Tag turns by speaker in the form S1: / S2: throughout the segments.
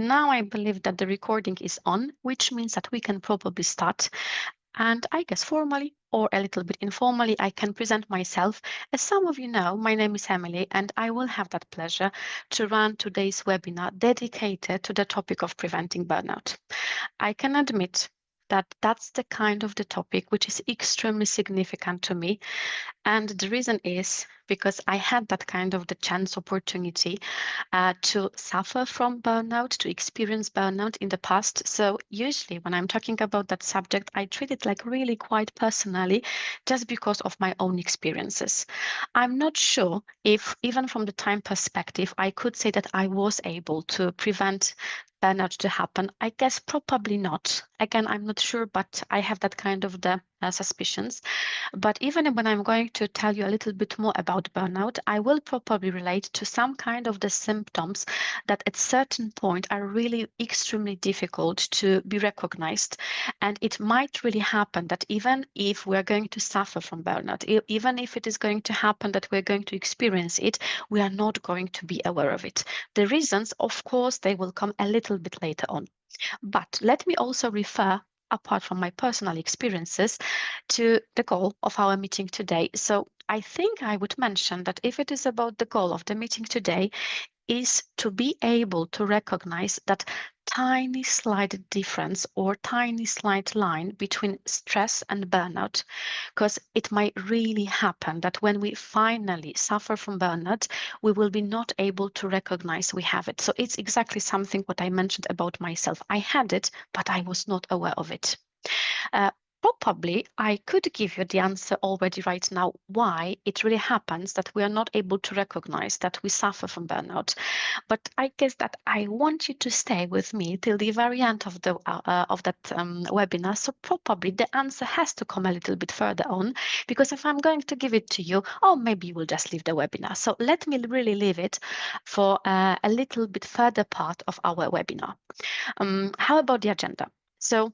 S1: now I believe that the recording is on, which means that we can probably start. And I guess formally or a little bit informally, I can present myself. As some of you know, my name is Emily, and I will have that pleasure to run today's webinar dedicated to the topic of preventing burnout. I can admit that that's the kind of the topic which is extremely significant to me. And the reason is because I had that kind of the chance opportunity to suffer from burnout, to experience burnout in the past. So usually when I'm talking about that subject, I treat it like really quite personally, just because of my own experiences. I'm not sure if even from the time perspective, I could say that I was able to prevent burnout to happen. I guess probably not. Again, I'm not sure, but I have that kind of the suspicions. But even when I'm going to tell you a little bit more about burnout, I will probably relate to some kind of the symptoms that at certain point are really extremely difficult to be recognized. And it might really happen that even if we're going to suffer from burnout, even if it is going to happen that we're going to experience it, we are not going to be aware of it. The reasons, of course, they will come a little bit later on. But let me also refer, apart from my personal experiences, to the goal of our meeting today. So I think I would mention that if it is about the goal of the meeting today, is to be able to recognize that tiny slight difference or tiny slight line between stress and burnout, because it might really happen that when we finally suffer from burnout, we will be not able to recognize we have it. So it's exactly something what I mentioned about myself. I had it, but I was not aware of it. Probably I could give you the answer already right now why it really happens that we are not able to recognize that we suffer from burnout. But I guess that I want you to stay with me till the very end of the webinar. So probably the answer has to come a little bit further on, because if I'm going to give it to you, oh, maybe you will just leave the webinar. So let me really leave it for a little bit further part of our webinar. How about the agenda? So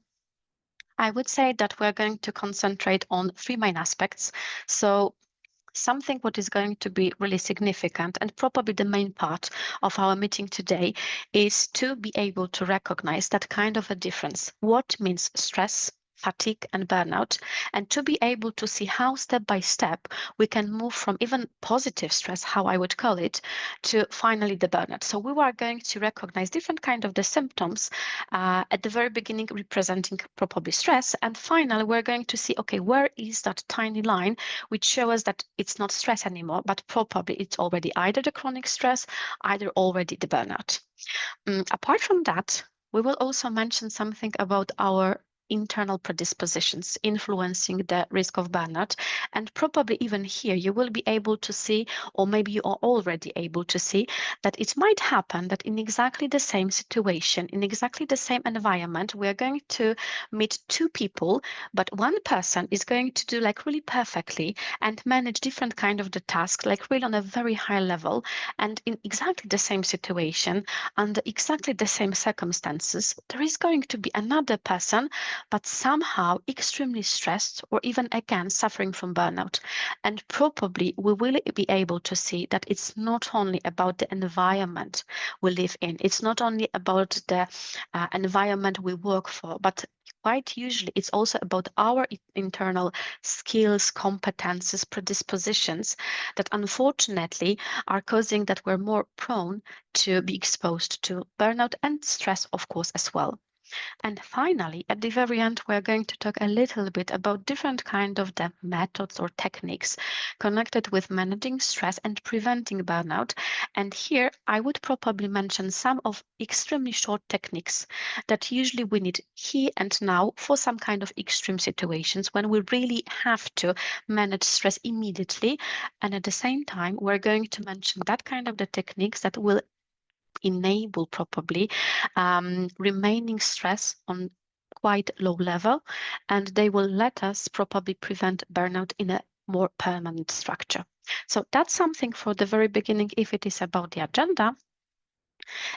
S1: I would say that we're going to concentrate on three main aspects. So something what is going to be really significant and probably the main part of our meeting today is to be able to recognize that kind of a difference. What means stress, fatigue, and burnout, and to be able to see how step by step we can move from even positive stress, how I would call it, to finally the burnout. So we are going to recognize different kind of the symptoms at the very beginning representing probably stress, and finally we're going to see, okay, where is that tiny line which shows us that it's not stress anymore, but probably it's already either the chronic stress, either already the burnout. Apart from that, we will also mention something about our internal predispositions influencing the risk of burnout. And probably even here, you will be able to see, or maybe you are already able to see, that it might happen that in exactly the same situation, in exactly the same environment, we are going to meet two people, but one person is going to do like really perfectly and manage different kind of the task, like really on a very high level, and in exactly the same situation, under exactly the same circumstances, there is going to be another person, but somehow extremely stressed or even again suffering from burnout. And probably we will be able to see that it's not only about the environment we live in, it's not only about the environment we work for, but quite usually it's also about our internal skills, competences, predispositions that unfortunately are causing that we're more prone to be exposed to burnout and stress, of course, as well. And finally, at the very end, we're going to talk a little bit about different kind of the methods or techniques connected with managing stress and preventing burnout. And here I would probably mention some of extremely short techniques that usually we need here and now for some kind of extreme situations when we really have to manage stress immediately. And at the same time, we're going to mention that kind of the techniques that will enable probably remaining stress on quite low level, and they will let us probably prevent burnout in a more permanent structure. So that's something for the very beginning if it is about the agenda.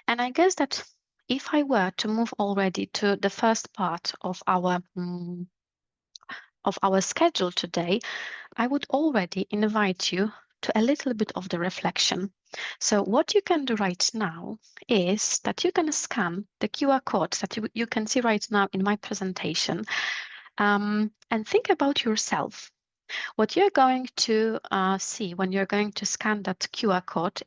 S1: And I guess that if I were to move already to the first part of our schedule today, I would already invite you to a little bit of the reflection. So what you can do right now is that you can scan the QR code that you can see right now in my presentation, and think about yourself. What you're going to see when you're going to scan that QR code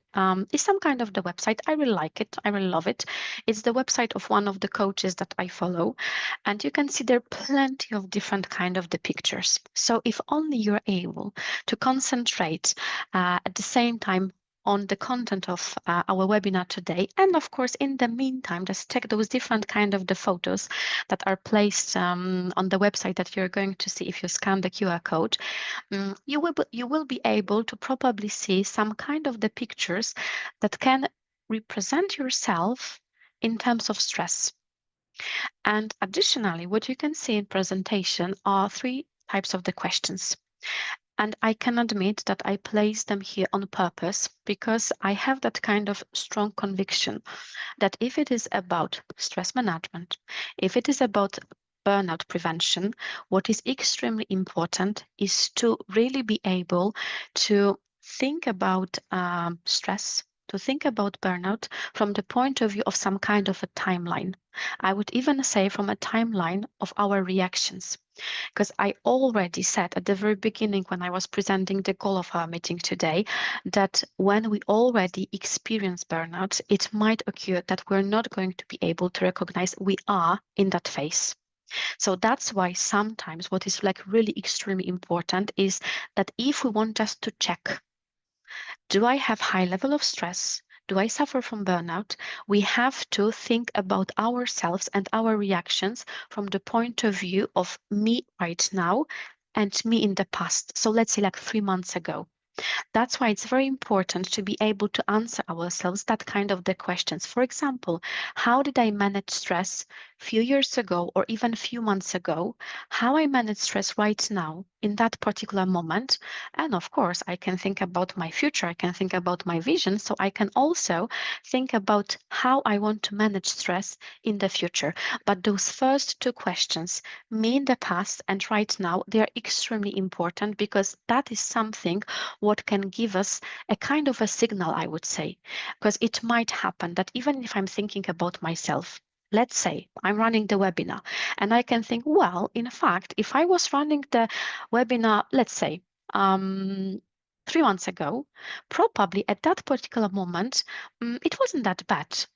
S1: is some kind of the website. I really like it. I really love it. It's the website of one of the coaches that I follow. And you can see there are plenty of different kind of the pictures. So if only you're able to concentrate at the same time on the content of our webinar today. And of course, in the meantime, just check those different kind of the photos that are placed on the website that you're going to see if you scan the QR code. You will be able to probably see some kind of the pictures that can represent yourself in terms of stress. And additionally, what you can see in presentation are 3 types of the questions. And I can admit that I place them here on purpose because I have that kind of strong conviction that if it is about stress management, if it is about burnout prevention, what is extremely important is to really be able to think about stress, to think about burnout from the point of view of some kind of a timeline. I would even say from a timeline of our reactions. Because I already said at the very beginning when I was presenting the goal of our meeting today, that when we already experience burnout, it might occur that we're not going to be able to recognize we are in that phase. So that's why sometimes what is like really extremely important is that if we want just to check, do I have high level of stress? Do I suffer from burnout? We have to think about ourselves and our reactions from the point of view of me right now and me in the past. So let's say like 3 months ago. That's why it's very important to be able to answer ourselves that kind of the questions. For example, how did I manage stress a few years ago or even a few months ago? How I manage stress right now in that particular moment? And of course, I can think about my future. I can think about my vision. So I can also think about how I want to manage stress in the future. But those first 2 questions, me in the past and right now, they are extremely important because that is something what can give us a kind of a signal, I would say, because it might happen that even if I'm thinking about myself, let's say I'm running the webinar and I can think, well, in fact, if I was running the webinar, let's say, 3 months ago, probably at that particular moment, it wasn't that bad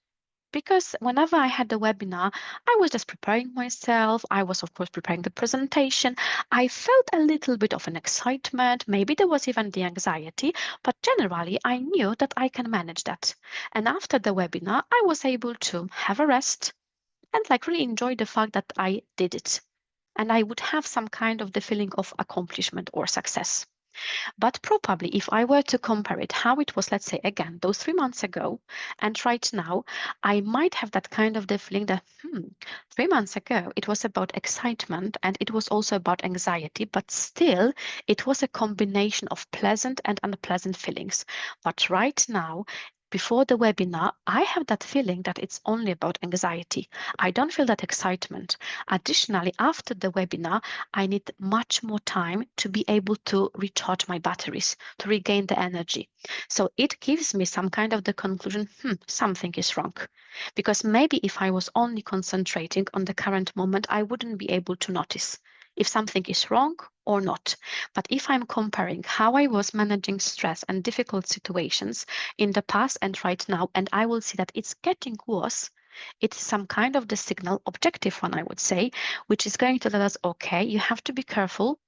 S1: because whenever I had the webinar, I was just preparing myself. I was, of course, preparing the presentation. I felt a little bit of an excitement. Maybe there was even the anxiety, but generally, I knew that I can manage that. And after the webinar, I was able to have a rest and like really enjoy the fact that I did it. And I would have some kind of the feeling of accomplishment or success. But probably if I were to compare it, how it was, let's say, again, those 3 months ago, and right now, I might have that kind of the feeling that, 3 months ago, it was about excitement and it was also about anxiety, but still, it was a combination of pleasant and unpleasant feelings. But right now, before the webinar, I have that feeling that it's only about anxiety. I don't feel that excitement. Additionally, after the webinar, I need much more time to be able to recharge my batteries, to regain the energy. So it gives me some kind of the conclusion, something is wrong. Because maybe if I was only concentrating on the current moment, I wouldn't be able to notice if something is wrong or not. But if I'm comparing how I was managing stress and difficult situations in the past and right now, and I will see that it's getting worse, it's some kind of the signal, objective one, I would say, which is going to tell us, okay, you have to be careful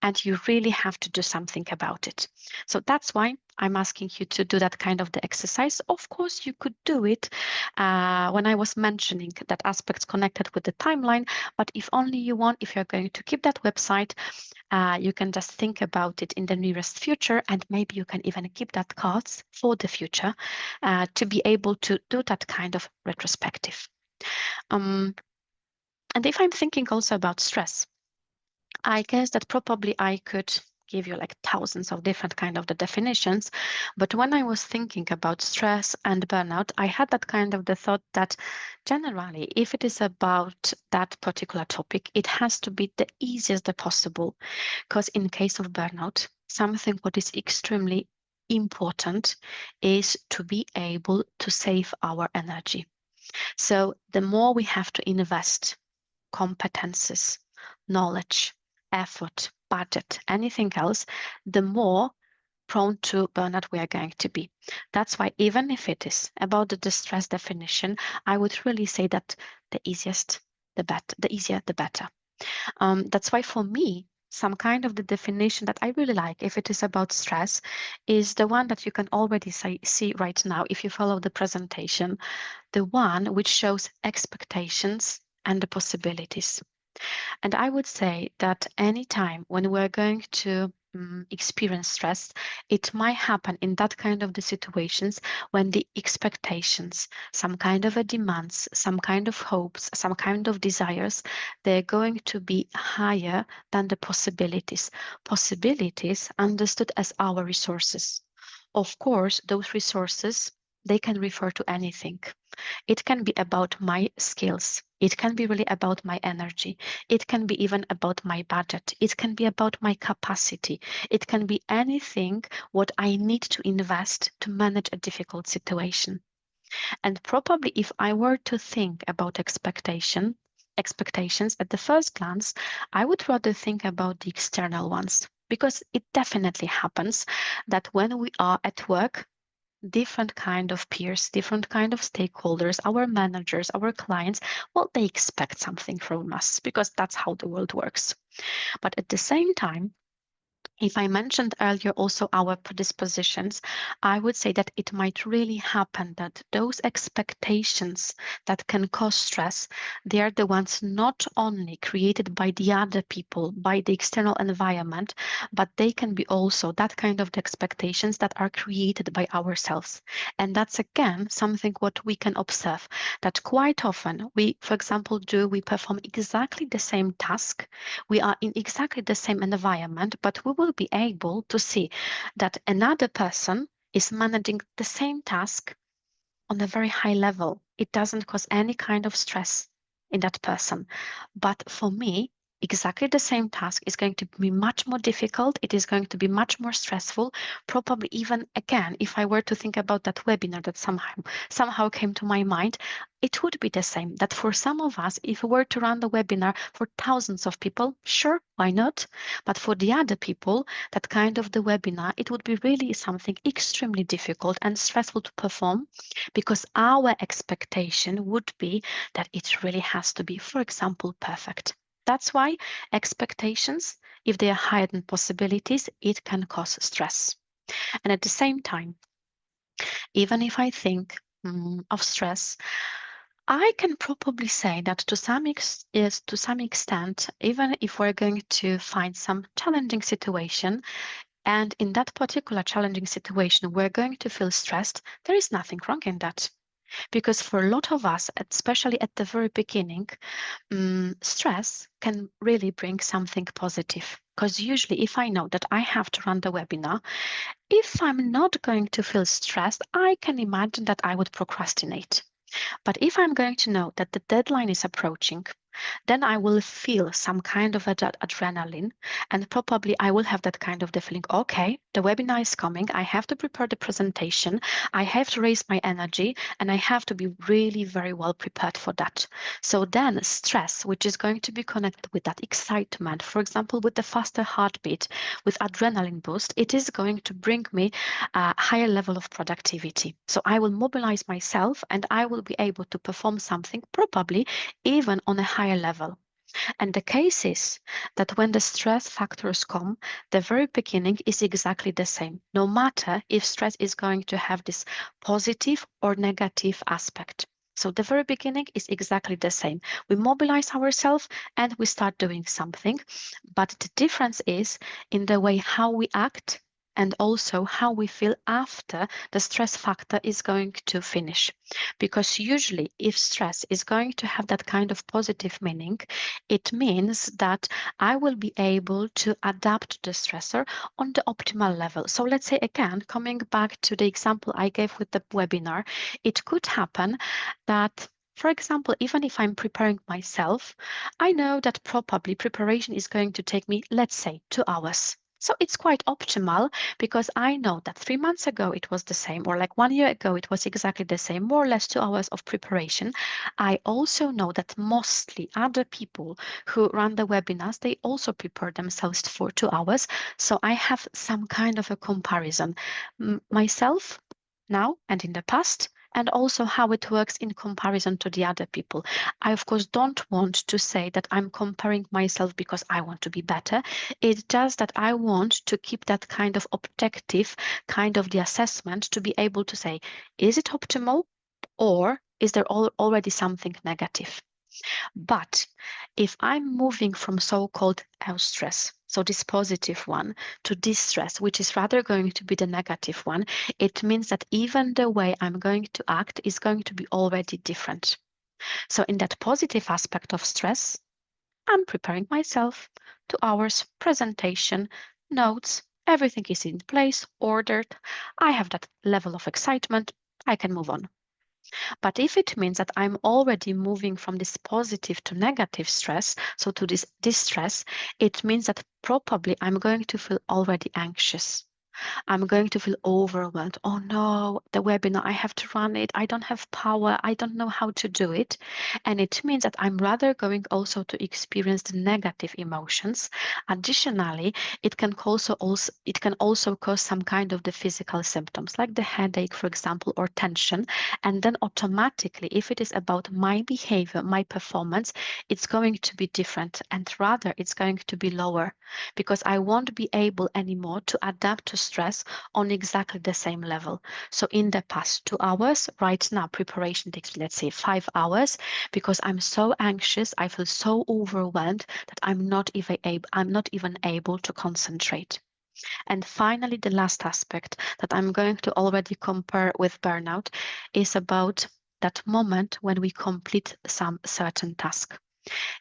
S1: and you really have to do something about it. So that's why I'm asking you to do that kind of the exercise. Of course, you could do it when I was mentioning that aspects connected with the timeline, but if only you want, if you're going to keep that website, you can just think about it in the nearest future, and maybe you can even keep that cards for the future to be able to do that kind of retrospective. And if I'm thinking also about stress, I guess that probably I could give you like thousands of different kind of the definitions. But when I was thinking about stress and burnout, I had that kind of the thought that generally, if it is about that particular topic, it has to be the easiest possible. Because in case of burnout, something what is extremely important is to be able to save our energy. So the more we have to invest competences, knowledge, effort, budget, anything else, the more prone to burnout we are going to be. That's why even if it is about the distress definition, I would really say that the easiest, the better, the easier, the better. That's why for me, some kind of the definition that I really like, if it is about stress, is the one that you can already see right now if you follow the presentation, the one which shows expectations and the possibilities. And I would say that anytime when we're going to experience stress, it might happen in that kind of the situations when the expectations, some kind of a demands, some kind of hopes, some kind of desires, they're going to be higher than the possibilities. Possibilities understood as our resources. Of course, those resources, they can refer to anything. It can be about my skills. It can be really about my energy. It can be even about my budget. It can be about my capacity. It can be anything what I need to invest to manage a difficult situation. And probably if I were to think about expectations at the first glance, I would rather think about the external ones because it definitely happens that when we are at work, different kind of peers, different kind of stakeholders, our managers, our clients, well, they expect something from us because that's how the world works. But at the same time, if I mentioned earlier also our predispositions, I would say that it might really happen that those expectations that can cause stress, they are the ones not only created by the other people, by the external environment, but they can be also that kind of expectations that are created by ourselves. And that's again something what we can observe that quite often we, for example, we perform exactly the same task, we are in exactly the same environment, but we will be able to see that another person is managing the same task on a very high level. It doesn't cause any kind of stress in that person. But for me, exactly the same task is going to be much more difficult. It is going to be much more stressful. Probably even again, if I were to think about that webinar that somehow came to my mind, it would be the same that for some of us, if we were to run the webinar for thousands of people, sure, why not? But for the other people, that kind of the webinar, it would be really something extremely difficult and stressful to perform because our expectation would be that it really has to be, for example, perfect. That's why expectations, if they are higher than possibilities, it can cause stress. And at the same time, even if I think of stress, I can probably say that to some extent, even if we're going to find some challenging situation, and in that particular challenging situation, we're going to feel stressed, there is nothing wrong in that. Because for a lot of us, especially at the very beginning, stress can really bring something positive. Because usually, if I know that I have to run the webinar, if I'm not going to feel stressed, I can imagine that I would procrastinate. But if I'm going to know that the deadline is approaching, then I will feel some kind of adrenaline, and probably I will have that kind of the feeling, okay, the webinar is coming, I have to prepare the presentation, I have to raise my energy, and I have to be really very well prepared for that. So then stress, which is going to be connected with that excitement, for example, with the faster heartbeat, with adrenaline boost, it is going to bring me a higher level of productivity. So I will mobilize myself and I will be able to perform something probably even on a higher level. And the case is that when the stress factors come, the very beginning is exactly the same, no matter if stress is going to have this positive or negative aspect. So the very beginning is exactly the same. We mobilize ourselves and we start doing something, but the difference is in the way how we act and also how we feel after the stress factor is going to finish. Because usually if stress is going to have that kind of positive meaning, it means that I will be able to adapt the stressor on the optimal level. So let's say again, coming back to the example I gave with the webinar, it could happen that, for example, even if I'm preparing myself, I know that probably preparation is going to take me, let's say, 2 hours. So it's quite optimal because I know that 3 months ago it was the same, or like 1 year ago it was exactly the same, more or less 2 hours of preparation. I also know that mostly other people who run the webinars, they also prepare themselves for 2 hours. So I have some kind of a comparison myself now and in the past, and also how it works in comparison to the other people. I, of course, don't want to say that I'm comparing myself because I want to be better. It's just that I want to keep that kind of objective kind of the assessment to be able to say, is it optimal or is there already something negative? But if I'm moving from so-called eustress, so this positive one, to distress, which is rather going to be the negative one, it means that even the way I'm going to act is going to be already different. So in that positive aspect of stress, I'm preparing myself, 2 hours, presentation, notes, everything is in place, ordered. I have that level of excitement. I can move on. But if it means that I'm already moving from this positive to negative stress, so to this distress, it means that probably I'm going to feel already anxious. I'm going to feel overwhelmed. Oh no, the webinar, I have to run it. I don't have power. I don't know how to do it. And it means that I'm rather going also to experience the negative emotions. Additionally, it can also cause some kind of the physical symptoms like the headache, for example, or tension. And then automatically, if it is about my behavior, my performance, it's going to be different and rather it's going to be lower because I won't be able anymore to adapt to stress on exactly the same level. So in the past 2 hours, right now, preparation takes, let's say, 5 hours because I'm so anxious, I feel so overwhelmed that I'm not even able to concentrate. And finally, the last aspect that I'm going to already compare with burnout is about that moment when we complete some certain task.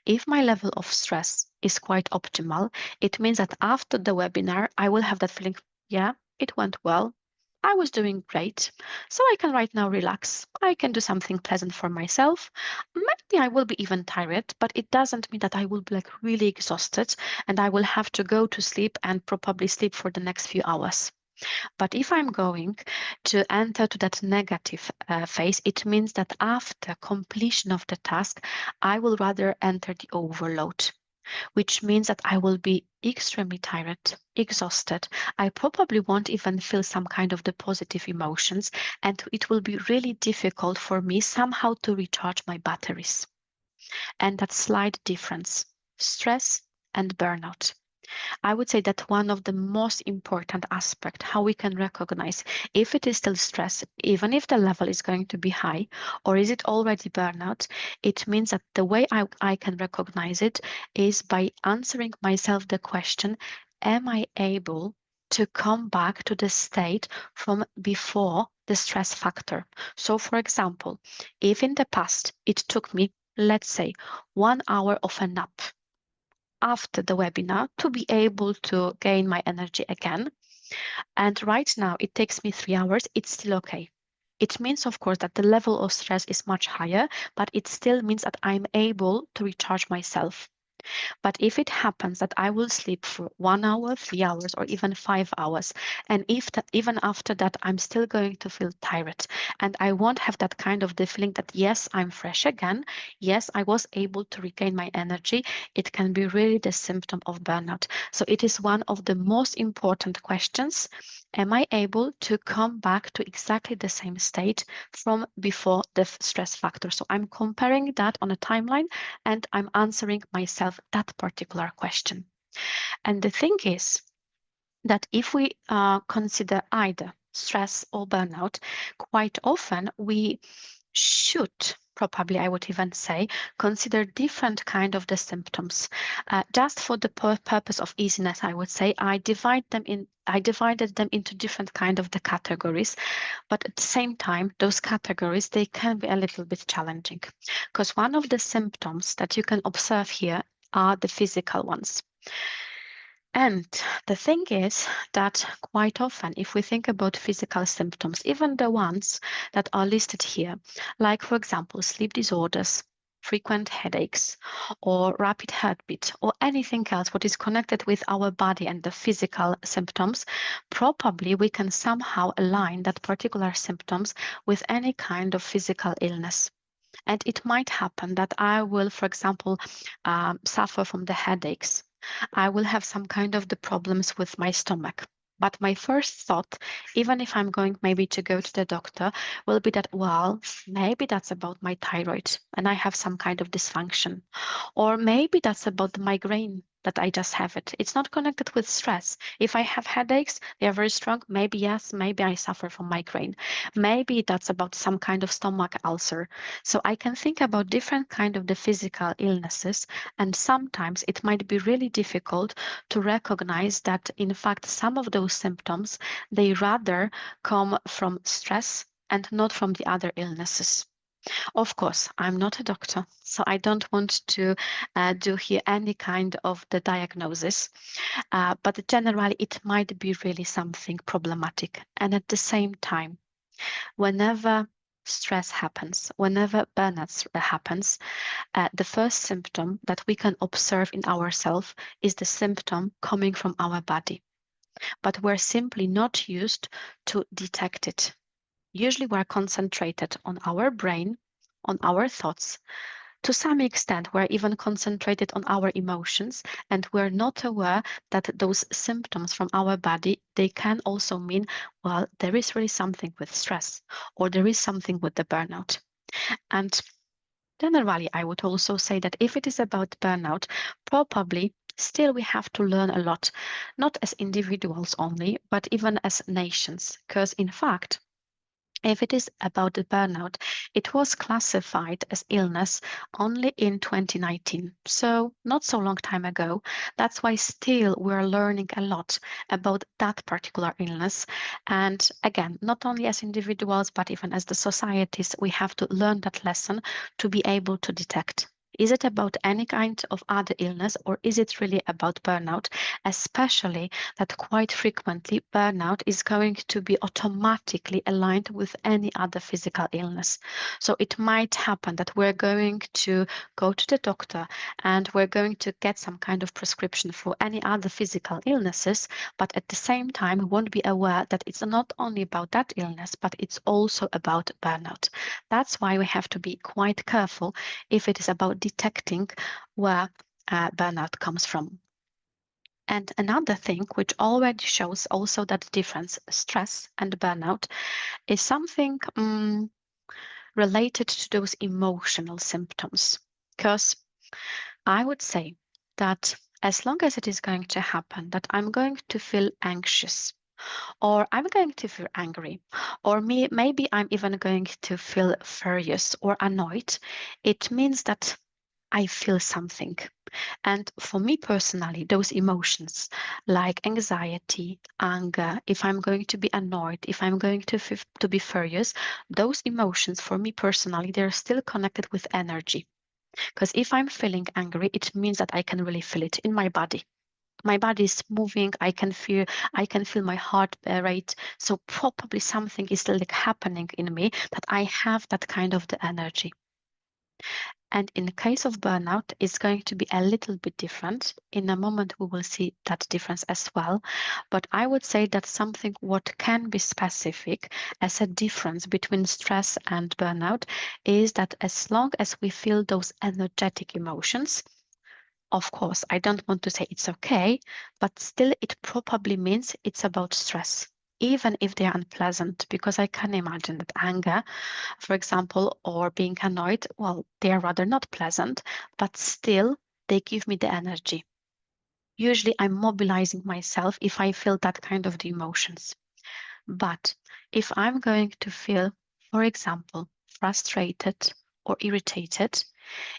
S1: If my level of stress is quite optimal, it means that after the webinar, I will have that feeling, yeah, it went well. I was doing great. So I can right now relax. I can do something pleasant for myself. Maybe I will be even tired, but it doesn't mean that I will be like really exhausted and I will have to go to sleep and probably sleep for the next few hours. But if I'm going to enter to that negative phase, it means that after completion of the task, I will rather enter the overload, which means that I will be extremely tired, exhausted. I probably won't even feel some kind of the positive emotions, and it will be really difficult for me somehow to recharge my batteries. And that slight difference, stress and burnout. I would say that one of the most important aspect, how we can recognize if it is still stress, even if the level is going to be high, or is it already burnout, it means that the way I can recognize it is by answering myself the question, am I able to come back to the state from before the stress factor? So for example, if in the past it took me, let's say, 1 hour of a nap after the webinar to be able to gain my energy again. And right now it takes me 3 hours. It's still okay. It means, of course, that the level of stress is much higher, but it still means that I'm able to recharge myself. But if it happens that I will sleep for 1 hour, 3 hours, or even 5 hours, and if even after that I'm still going to feel tired, and I won't have that kind of the feeling that yes, I'm fresh again, yes, I was able to regain my energy, it can be really the symptom of burnout. So it is one of the most important questions. Am I able to come back to exactly the same state from before the stress factor? So I'm comparing that on a timeline and I'm answering myself that particular question. And the thing is that if we consider either stress or burnout, quite often we should probably I would even say consider different kind of the symptoms just for the purpose of easiness. I would say I divided them into different kind of the categories, but at the same time those categories they can be a little bit challenging because one of the symptoms that you can observe here are the physical ones. And the thing is that quite often, if we think about physical symptoms, even the ones that are listed here, like for example, sleep disorders, frequent headaches, or rapid heartbeat, or anything else what is connected with our body and the physical symptoms, probably we can somehow align that particular symptoms with any kind of physical illness. And it might happen that I will, for example, suffer from the headaches. I will have some kind of the problems with my stomach. But my first thought, even if I'm going maybe to go to the doctor, will be that, well, maybe that's about my thyroid and I have some kind of dysfunction. Or maybe that's about the migraine that I just have it. It's not connected with stress. If I have headaches, they are very strong. Maybe yes, maybe I suffer from migraine. Maybe that's about some kind of stomach ulcer. So I can think about different kind of the physical illnesses, and sometimes it might be really difficult to recognize that in fact some of those symptoms, they rather come from stress and not from the other illnesses. Of course, I'm not a doctor, so I don't want to do here any kind of the diagnosis, but generally it might be really something problematic. And at the same time, whenever stress happens, whenever burnout happens, the first symptom that we can observe in ourselves is the symptom coming from our body. But we're simply not used to detect it. Usually we're concentrated on our brain, on our thoughts. To some extent, we're even concentrated on our emotions, and we're not aware that those symptoms from our body, they can also mean, well, there is really something with stress, or there is something with the burnout. And generally, I would also say that if it is about burnout, probably still we have to learn a lot, not as individuals only, but even as nations. Because in fact, if it is about the burnout, it was classified as illness only in 2019, so not so long time ago. That's why still we're learning a lot about that particular illness. And again, not only as individuals, but even as the societies, we have to learn that lesson to be able to detect. Is it about any kind of other illness, or is it really about burnout? Especially that quite frequently burnout is going to be automatically aligned with any other physical illness. So it might happen that we're going to go to the doctor and we're going to get some kind of prescription for any other physical illnesses, but at the same time, we won't be aware that it's not only about that illness, but it's also about burnout. That's why we have to be quite careful if it is about detecting where burnout comes from. And another thing which already shows also that difference, stress and burnout, is something related to those emotional symptoms. Because I would say that as long as it is going to happen, that I'm going to feel anxious, or I'm going to feel angry, or maybe I'm even going to feel furious or annoyed, it means that I feel something. And for me personally, those emotions like anxiety, anger, if I'm going to be annoyed, if I'm going to be furious, those emotions for me personally, they're still connected with energy. Because if I'm feeling angry, it means that I can really feel it in my body. My body is moving. I can feel my heart rate. So probably something is like happening in me that I have that kind of the energy. And in case of burnout, it's going to be a little bit different. In a moment, we will see that difference as well. But I would say that something what can be specific as a difference between stress and burnout is that as long as we feel those energetic emotions, of course, I don't want to say it's okay, but still it probably means it's about stress, even if they are unpleasant, because I can imagine that anger, for example, or being annoyed, well, they are rather not pleasant, but still they give me the energy. Usually I'm mobilizing myself if I feel that kind of the emotions. But if I'm going to feel, for example, frustrated or irritated,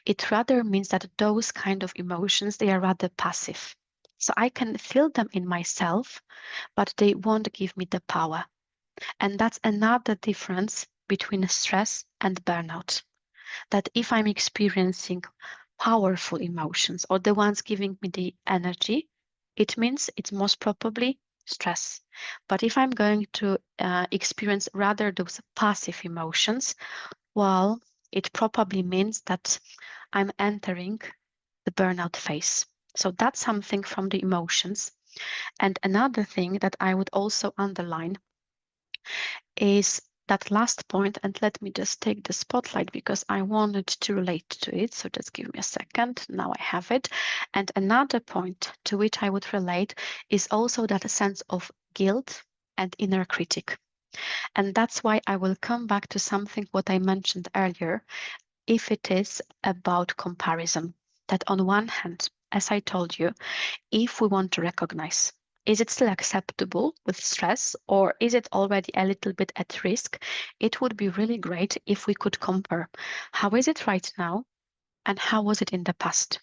S1: it rather means that those kind of emotions, they are rather passive. So I can feel them in myself, but they won't give me the power. And that's another difference between stress and burnout. That if I'm experiencing powerful emotions or the ones giving me the energy, it means it's most probably stress. But if I'm going to experience rather those passive emotions, well, it probably means that I'm entering the burnout phase. So that's something from the emotions. And another thing that I would also underline is that last point, and let me just take the spotlight because I wanted to relate to it. So just give me a second. Now I have it. And another point to which I would relate is also that sense of guilt and inner critic. And that's why I will come back to something what I mentioned earlier, if it is about comparison. That on one hand, as I told you, if we want to recognize, is it still acceptable with stress or is it already a little bit at risk? It would be really great if we could compare. How is it right now and how was it in the past?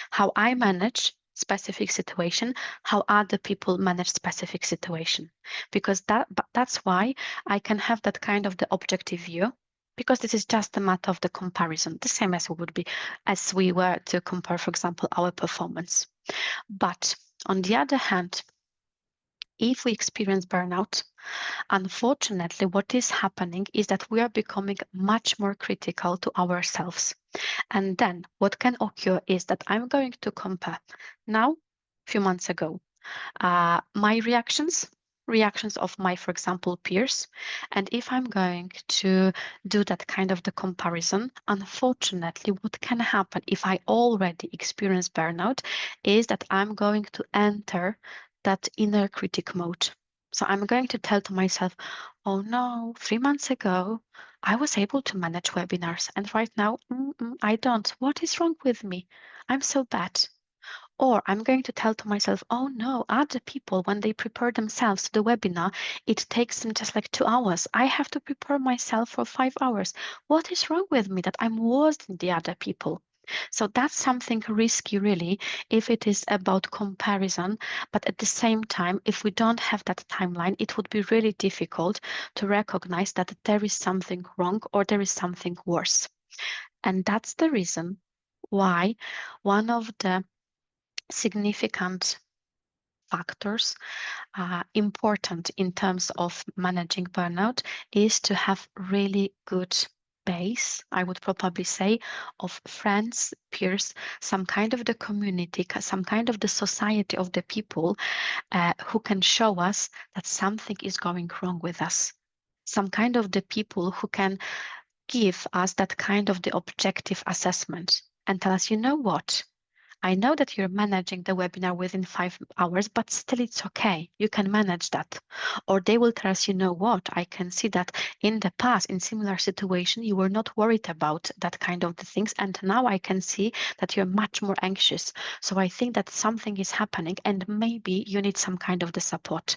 S1: How I manage specific situation, how other people manage specific situation. Because that's why I can have that kind of the objective view, because this is just a matter of the comparison, the same as it would be as we were to compare, for example, our performance. But on the other hand, if we experience burnout, unfortunately, what is happening is that we are becoming much more critical to ourselves. And then what can occur is that I'm going to compare now, a few months ago, my reactions of my, for example, peers. And if I'm going to do that kind of the comparison, unfortunately, what can happen if I already experience burnout is that I'm going to enter that inner critic mode. So I'm going to tell to myself, oh no, 3 months ago, I was able to manage webinars, and right now, I don't. What is wrong with me? I'm so bad. Or I'm going to tell to myself, oh no, other people, when they prepare themselves to the webinar, it takes them just like 2 hours. I have to prepare myself for 5 hours. What is wrong with me that I'm worse than the other people? So that's something risky, really, if it is about comparison. But at the same time, if we don't have that timeline, it would be really difficult to recognize that there is something wrong or there is something worse. And that's the reason why one of the significant factors important in terms of managing burnout is to have really good base, I would probably say, of friends, peers, some kind of the community, some kind of the society of the people who can show us that something is going wrong with us. Some kind of the people who can give us that kind of the objective assessment and tell us, you know what? I know that you're managing the webinar within 5 hours, but still it's okay. You can manage that. Or they will tell us, you know what, I can see that in the past, in similar situation, you were not worried about that kind of the things. And now I can see that you're much more anxious. So I think that something is happening and maybe you need some kind of the support.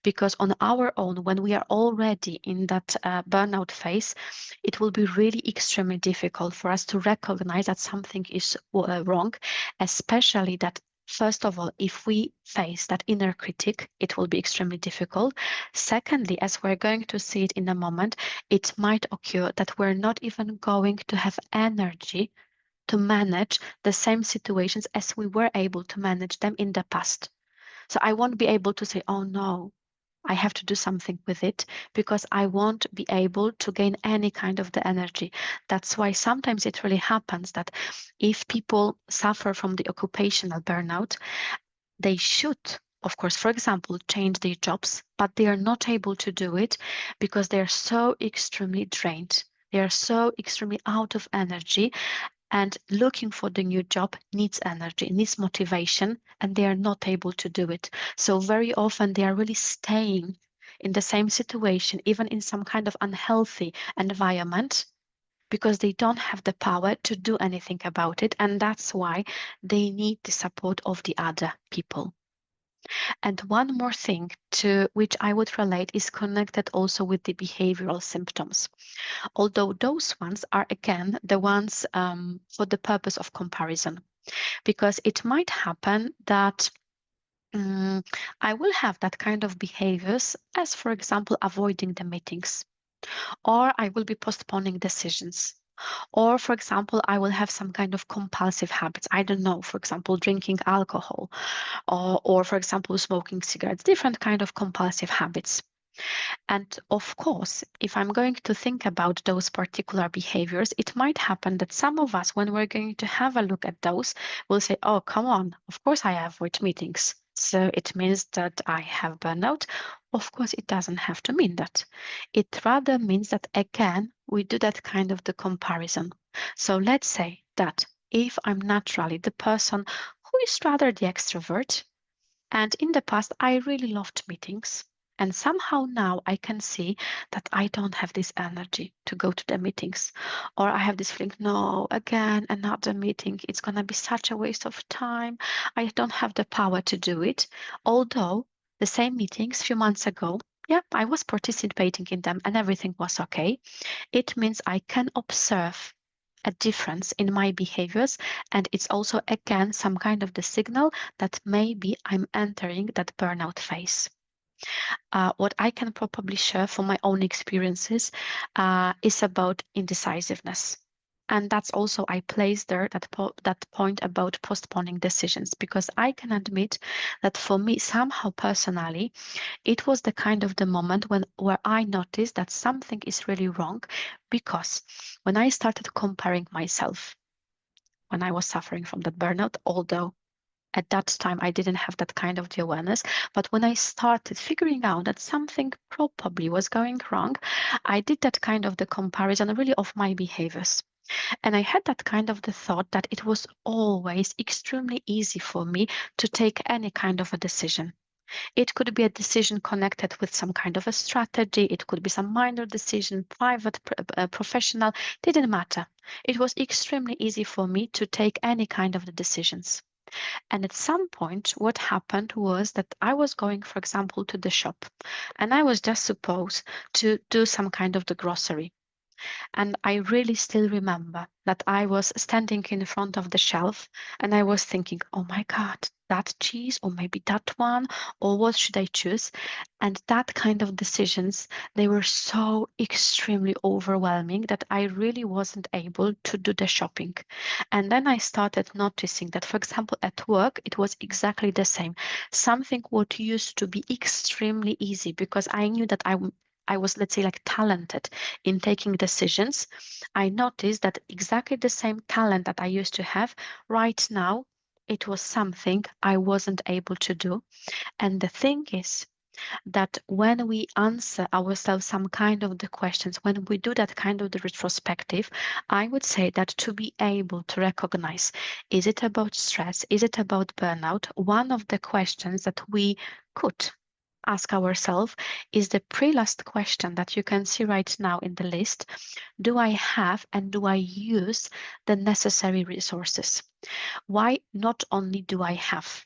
S1: Because on our own, when we are already in that burnout phase, it will be really extremely difficult for us to recognize that something is wrong, especially that first of all, if we face that inner critic, it will be extremely difficult. Secondly, as we're going to see it in a moment, it might occur that we're not even going to have energy to manage the same situations as we were able to manage them in the past. So I won't be able to say, oh no, I have to do something with it because I won't be able to gain any kind of the energy. That's why sometimes it really happens that if people suffer from the occupational burnout, they should, of course, for example, change their jobs, but they are not able to do it because they are so extremely drained. They are so extremely out of energy, and looking for the new job needs energy, needs motivation, and they are not able to do it. So very often they are really staying in the same situation, even in some kind of unhealthy environment, because they don't have the power to do anything about it. And that's why they need the support of the other people. And one more thing to which I would relate is connected also with the behavioral symptoms, although those ones are again the ones for the purpose of comparison, because it might happen that I will have that kind of behaviors as, for example, avoiding the meetings, or I will be postponing decisions. Or, for example, I will have some kind of compulsive habits. I don't know, for example, drinking alcohol, or for example, smoking cigarettes, different kind of compulsive habits. And of course, if I'm going to think about those particular behaviors, it might happen that some of us, when we're going to have a look at those, will say, oh, come on, of course I avoid meetings. So it means that I have burnout. Of course, it doesn't have to mean that. It rather means that, again, we do that kind of the comparison. So let's say that if I'm naturally the person who is rather the extrovert, and in the past, I really loved meetings. And somehow now I can see that I don't have this energy to go to the meetings. Or I have this feeling, no, again, another meeting. It's going to be such a waste of time. I don't have the power to do it. Although the same meetings a few months ago, yeah, I was participating in them and everything was okay. It means I can observe a difference in my behaviors. And it's also, again, some kind of the signal that maybe I'm entering that burnout phase. What I can probably share from my own experiences is about indecisiveness. And that's also, I place there that point about postponing decisions, because I can admit that for me, somehow personally, it was the kind of the moment where I noticed that something is really wrong, because when I started comparing myself when I was suffering from that burnout, although at that time I didn't have that kind of the awareness, but when I started figuring out that something probably was going wrong, I did that kind of the comparison really of my behaviors. And I had that kind of the thought that it was always extremely easy for me to take any kind of a decision. It could be a decision connected with some kind of a strategy. It could be some minor decision, private, professional, didn't matter. It was extremely easy for me to take any kind of the decisions. And at some point, what happened was that I was going, for example, to the shop, and I was just supposed to do some kind of the grocery. And I really still remember that I was standing in front of the shelf and I was thinking, oh my God, that cheese, or maybe that one, or what should I choose? And that kind of decisions, they were so extremely overwhelming that I really wasn't able to do the shopping. And then I started noticing that, for example, at work, it was exactly the same. Something what used to be extremely easy because I knew that I was, let's say, like talented in taking decisions. I noticed that exactly the same talent that I used to have right now, it was something I wasn't able to do. And the thing is that when we answer ourselves some kind of the questions, when we do that kind of the retrospective, I would say that to be able to recognize, is it about stress? Is it about burnout? One of the questions that we could ask ourselves is the pre-last question that you can see right now in the list. Do I have and do I use the necessary resources? Why not only do I have?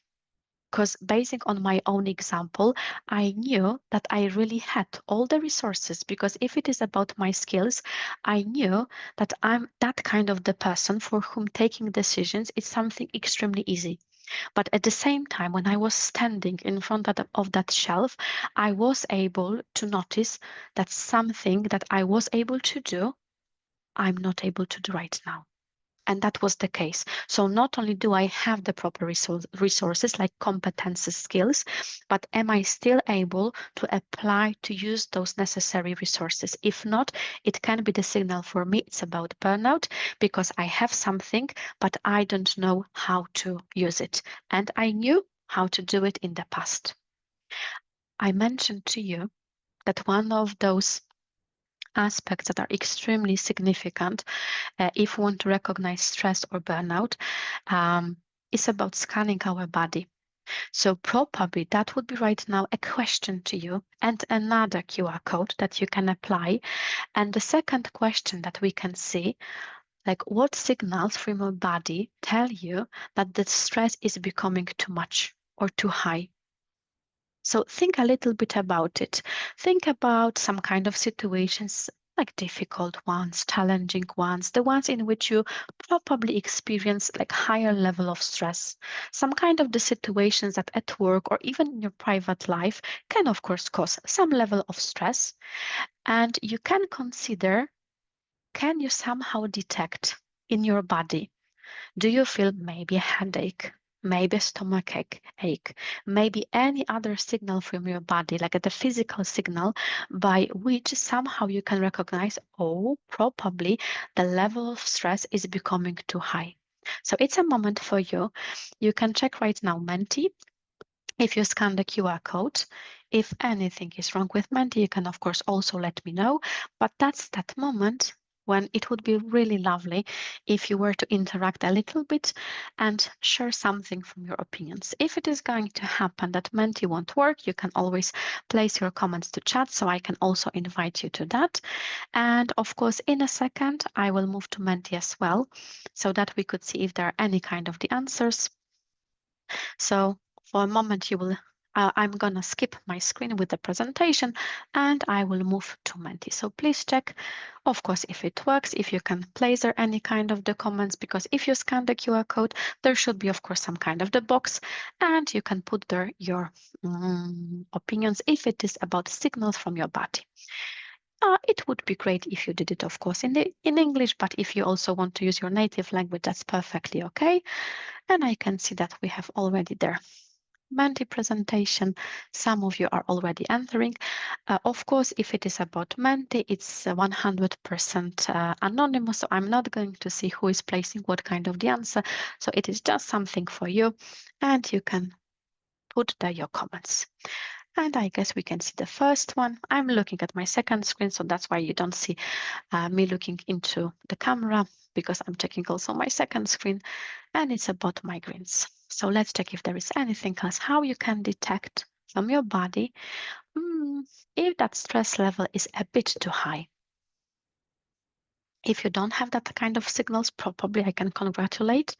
S1: Because basing on my own example, I knew that I really had all the resources, because if it is about my skills, I knew that I'm that kind of the person for whom taking decisions is something extremely easy. But at the same time, when I was standing in front of that shelf, I was able to notice that something that I was able to do, I'm not able to do right now. And that was the case. So not only do I have the proper resources like competences, skills, but am I still able to apply to use those necessary resources? If not, it can be the signal for me. It's about burnout because I have something, but I don't know how to use it. And I knew how to do it in the past. I mentioned to you that one of those aspects that are extremely significant if we want to recognize stress or burnout, is about scanning our body. So probably that would be right now a question to you and another QR code that you can apply. And the second question that we can see, like what signals from your body tell you that the stress is becoming too much or too high. So think a little bit about it. Think about some kind of situations, like difficult ones, challenging ones, the ones in which you probably experience like higher level of stress. Some kind of the situations that at work or even in your private life can of course cause some level of stress. And you can consider, can you somehow detect in your body? Do you feel maybe a headache? maybe a stomach ache, maybe any other signal from your body, like the physical signal by which somehow you can recognize, oh, probably the level of stress is becoming too high. So it's a moment for you. You can check right now, Menti. If you scan the QR code, if anything is wrong with Menti, you can of course also let me know. But that's that moment when it would be really lovely if you were to interact a little bit and share something from your opinions. If it is going to happen that Menti won't work, you can always place your comments to chat, so I can also invite you to that. And of course, in a second, I will move to Menti as well, so that we could see if there are any kind of the answers. So for a moment, I'm gonna skip my screen with the presentation and I will move to Menti. So please check, of course, if it works, if you can place there any kind of the comments, because if you scan the QR code, there should be, of course, some kind of the box and you can put there your opinions if it is about signals from your body. It would be great if you did it, of course, in English, but if you also want to use your native language, that's perfectly okay. And I can see that we have already there Menti presentation. Some of you are already answering. Of course, if it is about Menti, it's 100% anonymous, so I'm not going to see who is placing what kind of the answer. So it is just something for you, and you can put there your comments. And I guess we can see the first one. I'm looking at my second screen, so that's why you don't see me looking into the camera, because I'm checking also my second screen, and it's about migraines. So let's check if there is anything else, how you can detect from your body if that stress level is a bit too high. If you don't have that kind of signals, probably I can congratulate.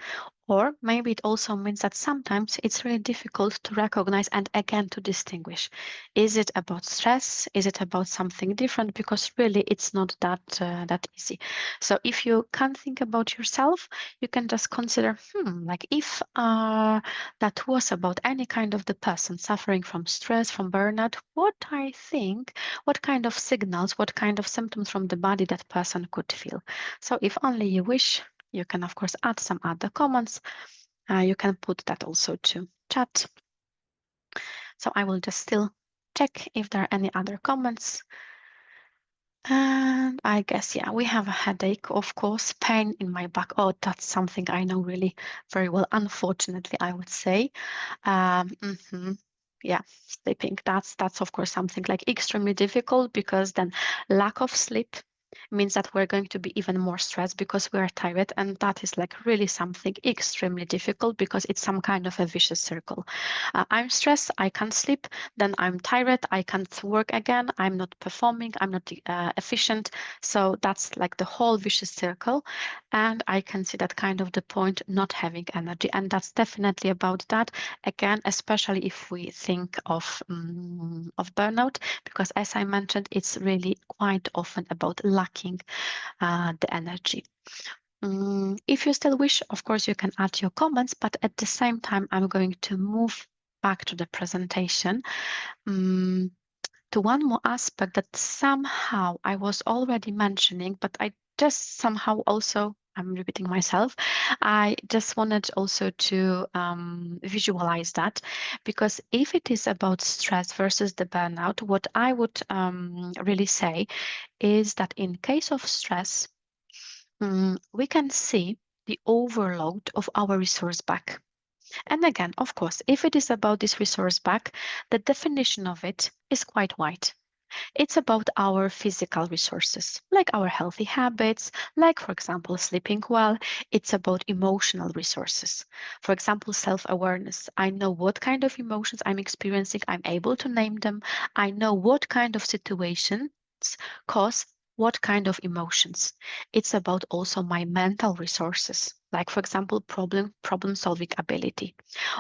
S1: Or maybe it also means that sometimes it's really difficult to recognize and again to distinguish. Is it about stress? Is it about something different? Because really it's not that easy. So if you can't think about yourself, you can just consider, like if that was about any kind of the person suffering from stress, from burnout, what kind of signals, what kind of symptoms from the body that person could feel. So if only you wish, you can, of course, add some other comments. You can put that also to chat. So I will just still check if there are any other comments. And I guess, yeah, we have a headache, of course, pain in my back. Oh, that's something I know really very well, unfortunately, I would say. Um, mhm. Yeah, sleeping. That's of course something like extremely difficult, because then lack of sleep means that we're going to be even more stressed because we are tired, and that is like really something extremely difficult because it's some kind of a vicious circle. I'm stressed, I can't sleep, then I'm tired, I can't work again, I'm not performing, I'm not efficient. So that's like the whole vicious circle, and I can see that kind of the point not having energy, and that's definitely about that again, especially if we think of burnout, because as I mentioned, it's really quite often about lacking the energy. If you still wish, of course, you can add your comments, but at the same time, I'm going to move back to the presentation to one more aspect that somehow I was already mentioning, but I just somehow also, I'm repeating myself, I just wanted also to visualize that, because if it is about stress versus the burnout, what I would really say is that in case of stress, we can see the overload of our resource back. And again, of course, if it is about this resource back, the definition of it is quite wide. It's about our physical resources, like our healthy habits, like, for example, sleeping well. It's about emotional resources. For example, self awareness. I know what kind of emotions I'm experiencing, I'm able to name them. I know what kind of situations cause what kind of emotions. It's about also my mental resources, like, for example, problem solving ability,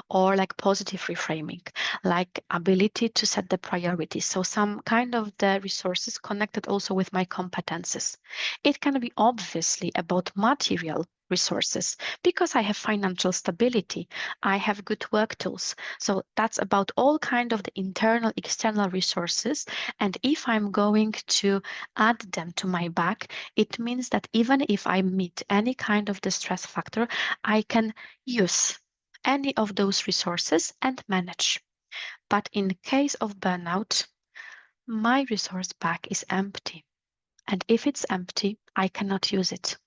S1: or like positive reframing, like ability to set the priorities. So some kind of the resources connected also with my competences. It can be obviously about material resources, because I have financial stability, I have good work tools. So that's about all kind of the internal, external resources. And if I'm going to add them to my back, it means that even if I meet any kind of the stress factor, I can use any of those resources and manage. But in case of burnout, my resource bank is empty. And if it's empty, I cannot use it.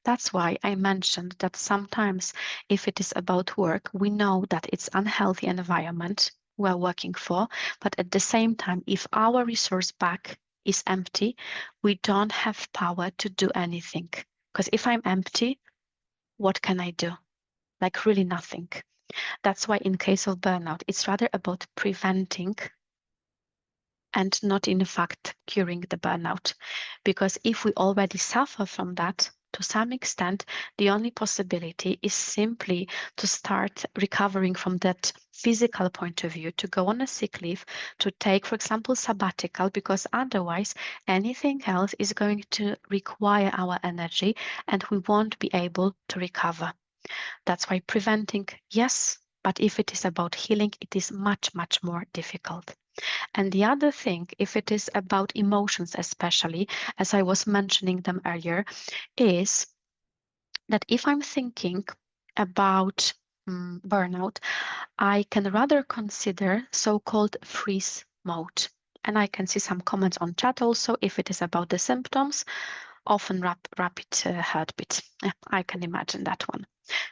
S1: That's why I mentioned that sometimes if it is about work, we know that it's unhealthy environment we're working for, but at the same time, if our resource bank is empty, we don't have power to do anything. Because if I'm empty, what can I do? Like really nothing. That's why in case of burnout, it's rather about preventing and not in fact curing the burnout. Because if we already suffer from that, to some extent, the only possibility is simply to start recovering from that physical point of view, to go on a sick leave, to take, for example, sabbatical, because otherwise anything else is going to require our energy and we won't be able to recover. That's why preventing, yes, but if it is about healing, it is much, much more difficult. And the other thing, if it is about emotions, especially as I was mentioning them earlier, is that if I'm thinking about burnout, I can rather consider so-called freeze mode. And I can see some comments on chat also. If it is about the symptoms, often rapid heartbeat. I can imagine that one.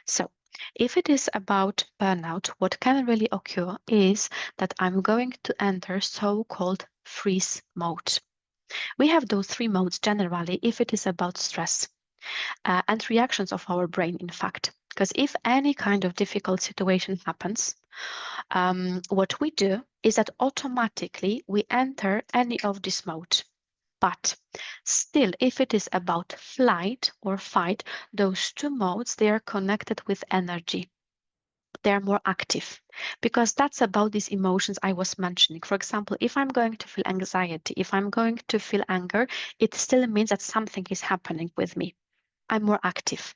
S1: So if it is about burnout, what can really occur is that I'm going to enter so-called freeze mode. We have those three modes generally if it is about stress and reactions of our brain, in fact. Because if any kind of difficult situation happens, what we do is that automatically we enter any of this mode. But still, if it is about flight or fight, those two modes, they are connected with energy. They're more active because that's about these emotions I was mentioning. For example, if I'm going to feel anxiety, if I'm going to feel anger, it still means that something is happening with me. I'm more active.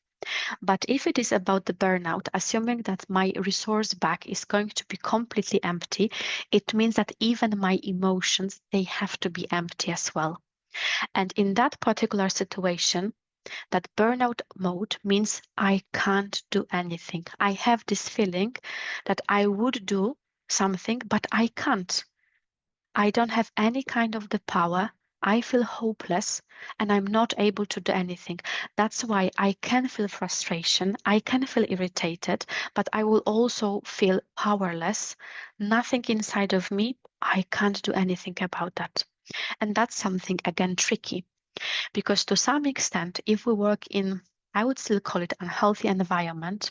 S1: But if it is about the burnout, assuming that my resource bank is going to be completely empty, it means that even my emotions, they have to be empty as well. And in that particular situation, that burnout mode means I can't do anything. I have this feeling that I would do something, but I can't. I don't have any kind of the power. I feel hopeless and I'm not able to do anything. That's why I can feel frustration. I can feel irritated, but I will also feel powerless. Nothing inside of me. I can't do anything about that. And that's something, again, tricky because to some extent, if we work in, I would still call it unhealthy environment,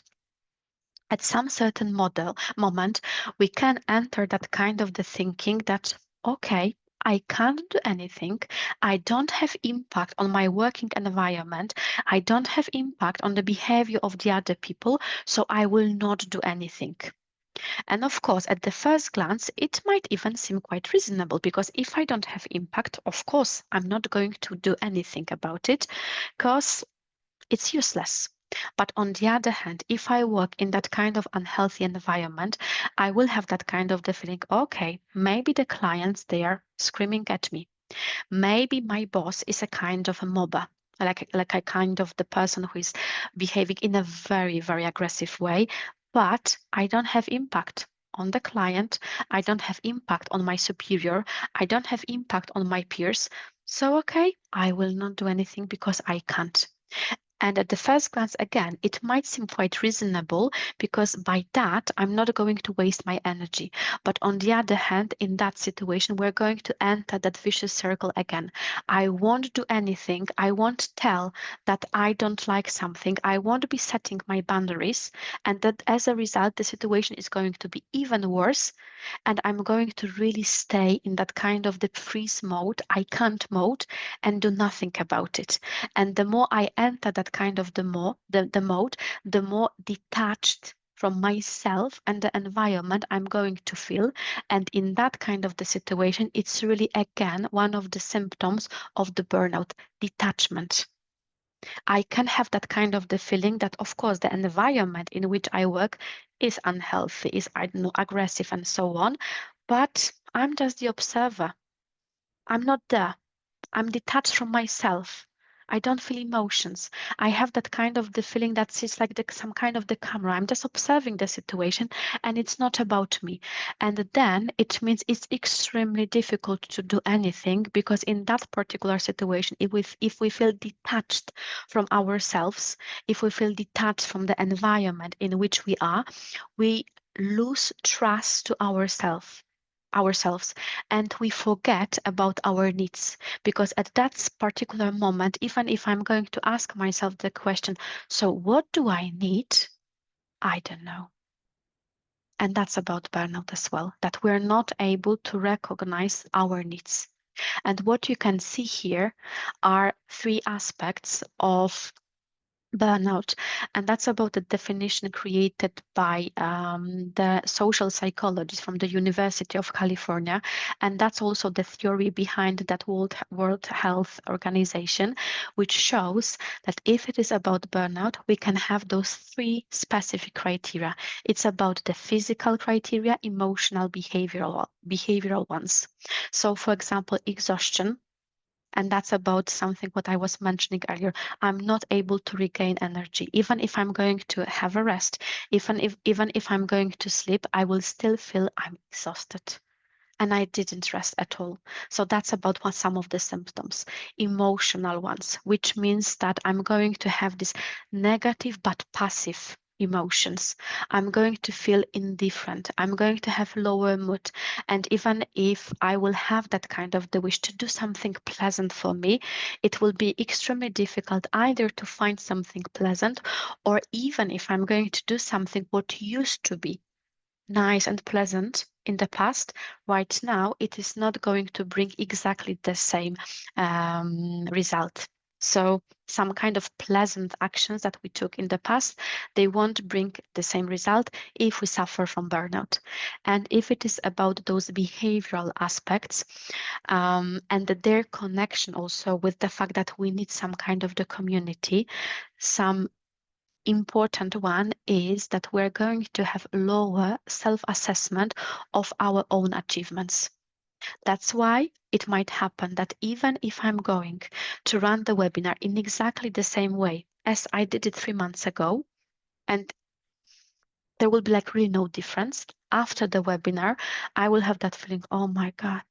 S1: at some certain moment, we can enter that kind of the thinking that, okay, I can't do anything. I don't have impact on my working environment. I don't have impact on the behavior of the other people, so I will not do anything. And of course, at the first glance, it might even seem quite reasonable because if I don't have impact, of course, I'm not going to do anything about it because it's useless. But on the other hand, if I work in that kind of unhealthy environment, I will have that kind of the feeling, okay, maybe the clients, they are screaming at me. Maybe my boss is a kind of a mobber, like a kind of the person who is behaving in a very, very aggressive way, but I don't have impact on the client. I don't have impact on my superior. I don't have impact on my peers. So, okay, I will not do anything because I can't. And at the first glance, again, it might seem quite reasonable because by that, I'm not going to waste my energy. But on the other hand, in that situation, we're going to enter that vicious circle again. I won't do anything. I won't tell that I don't like something. I won't be setting my boundaries. And that as a result, the situation is going to be even worse. And I'm going to really stay in that kind of the freeze mode, I can't mode, and do nothing about it. And the more I enter that kind of the mode, the more detached from myself and the environment I'm going to feel. And in that kind of the situation, it's really again one of the symptoms of the burnout, detachment. I can have that kind of the feeling that, of course, the environment in which I work is unhealthy, is, I don't know, aggressive and so on. But I'm just the observer. I'm not there. I'm detached from myself. I don't feel emotions. I have that kind of the feeling that it's like some kind of the camera. I'm just observing the situation and it's not about me. And then it means it's extremely difficult to do anything because in that particular situation, if we feel detached from ourselves, if we feel detached from the environment in which we are, we lose trust to ourselves and we forget about our needs because at that particular moment, even if I'm going to ask myself the question, so what do I need? I don't know. And that's about burnout as well, that we're not able to recognize our needs. And what you can see here are three aspects of burnout, and that's about the definition created by the social psychologist from the University of California, and that's also the theory behind that World Health Organization, which shows that if it is about burnout, we can have those three specific criteria. It's about the physical criteria, emotional, behavioral ones. So, for example, exhaustion, and that's about something what I was mentioning earlier. I'm not able to regain energy. Even if I'm going to have a rest, even if I'm going to sleep, I will still feel I'm exhausted. And I didn't rest at all. So that's about some of the symptoms, emotional ones, which means that I'm going to have this negative but passive emotions. I'm going to feel indifferent. I'm going to have lower mood. And even if I will have that kind of the wish to do something pleasant for me, it will be extremely difficult either to find something pleasant, or even if I'm going to do something what used to be nice and pleasant in the past, right now it is not going to bring exactly the same result. So some kind of pleasant actions that we took in the past, they won't bring the same result if we suffer from burnout. And if it is about those behavioral aspects, and their connection also with the fact that we need some kind of the community, some important one is that we're going to have lower self-assessment of our own achievements. That's why it might happen that even if I'm going to run the webinar in exactly the same way as I did it 3 months ago, and there will be like really no difference. After the webinar, I will have that feeling, oh my God,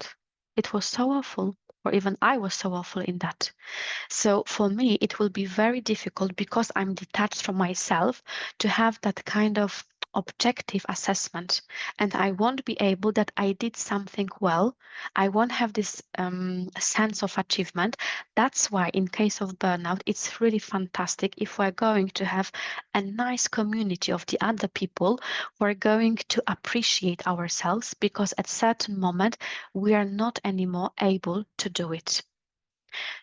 S1: it was so awful, or even I was so awful in that. So for me, it will be very difficult because I'm detached from myself to have that kind of objective assessment. And I won't be able that I did something well. I won't have this sense of achievement. That's why in case of burnout, it's really fantastic if we're going to have a nice community of the other people who are going to appreciate ourselves because at certain moment, we are not anymore able to do it.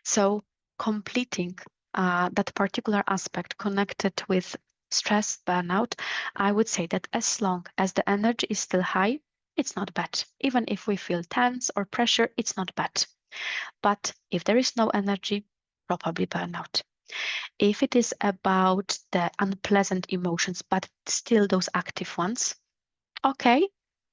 S1: So completing that particular aspect connected with stress, burnout, I would say that as long as the energy is still high, it's not bad. Even if we feel tense or pressure, it's not bad. But if there is no energy, probably burnout. If it is about the unpleasant emotions, but still those active ones, okay,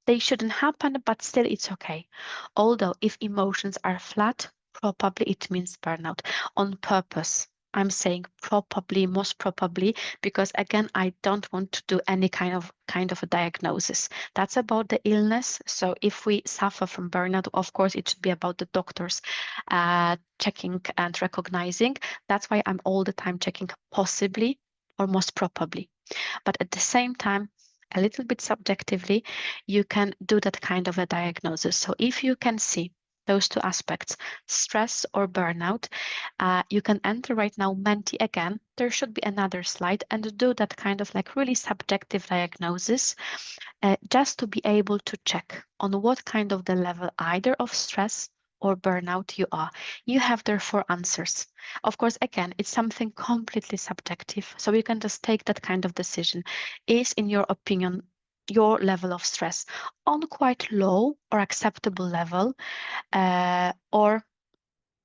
S1: they shouldn't happen, but still it's okay. Although if emotions are flat, probably it means burnout on purpose. I'm saying probably, most probably, because again, I don't want to do any kind of a diagnosis. That's about the illness. So if we suffer from burnout, of course, it should be about the doctors checking and recognizing. That's why I'm all the time checking possibly or most probably. But at the same time, a little bit subjectively, you can do that kind of a diagnosis. So if you can see those two aspects, stress or burnout, you can enter right now Menti again. There should be another slide and do that kind of like really subjective diagnosis, just to be able to check on what kind of the level either of stress or burnout you are. You have there four answers. Of course, again, it's something completely subjective. So you can just take that kind of decision. Is, in your opinion, your level of stress on quite low or acceptable level, or,